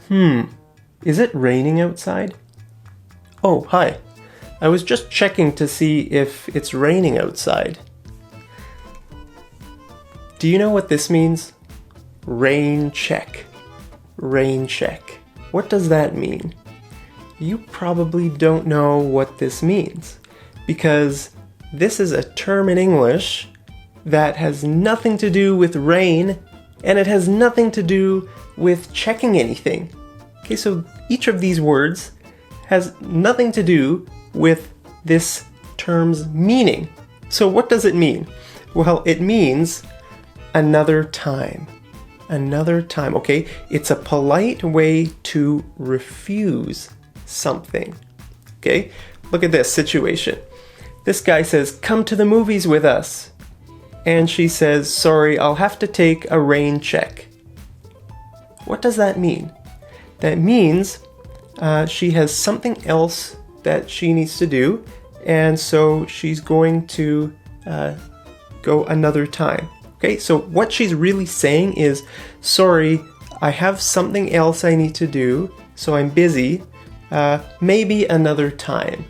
Is it raining outside? Oh, hi. I was just checking to see if it's raining outside. Do you know what this means? Rain check. Rain check. What does that mean? You probably don't know what this means because this is a term in English that has nothing to do with rain and it has nothing to do with checking anything. Okay, so each of these words has nothing to do with this term's meaning. So what does it mean? Well, it means another time. Another time, okay? It's a polite way to refuse something. Okay? Look at this situation. This guy says, "Come to the movies with us." And she says, "Sorry, I'll have to take a rain check." What does that mean? That means she has something else that she needs to do, and so she's going to go another time. Okay, so what she's really saying is, "Sorry, I have something else I need to do, so I'm busy. Maybe another time.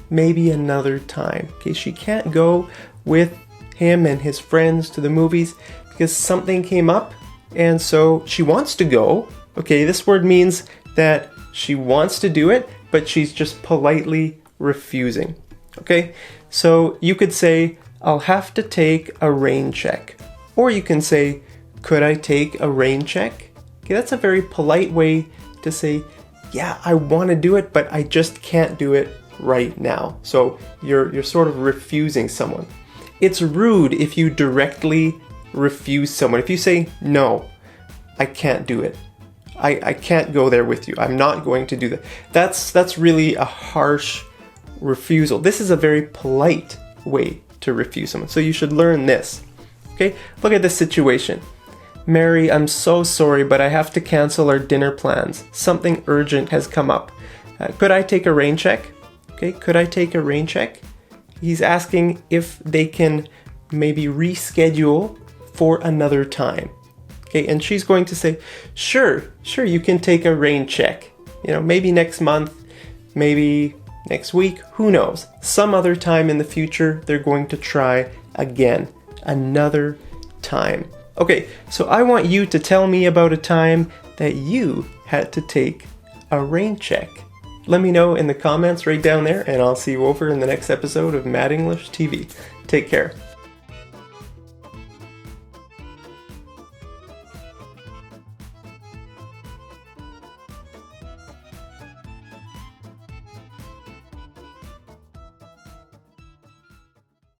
Maybe another time." Okay, she can't go with him and his friends to the movies because something came up, and so she wants to go. Okay, this word means that she wants to do it, but she's just politely refusing. Okay, so you could say, "I'll have to take a rain check." Or you can say, "Could I take a rain check?" Okay, that's a very polite way to say, "Yeah, I want to do it, but I just can't do it right now." So you're sort of refusing someone. It's rude if you directly refuse someone. If you say, "No, I can't do it. I can't go there with you. I'm not going to do that." That's really a harsh refusal. This is a very polite way to refuse someone. So you should learn this. Okay, look at this situation. "Mary, I'm so sorry, but I have to cancel our dinner plans. Something urgent has come up. Could I take a rain check?" Okay, could I take a rain check? He's asking if they can maybe reschedule for another time. Okay, and she's going to say, sure, you can take a rain check. You know, maybe next month, maybe next week, who knows? Some other time in the future, they're going to try again. Another time. Okay, so I want you to tell me about a time that you had to take a rain check. Let me know in the comments right down there, and I'll see you over in the next episode of Mad English TV. Take care.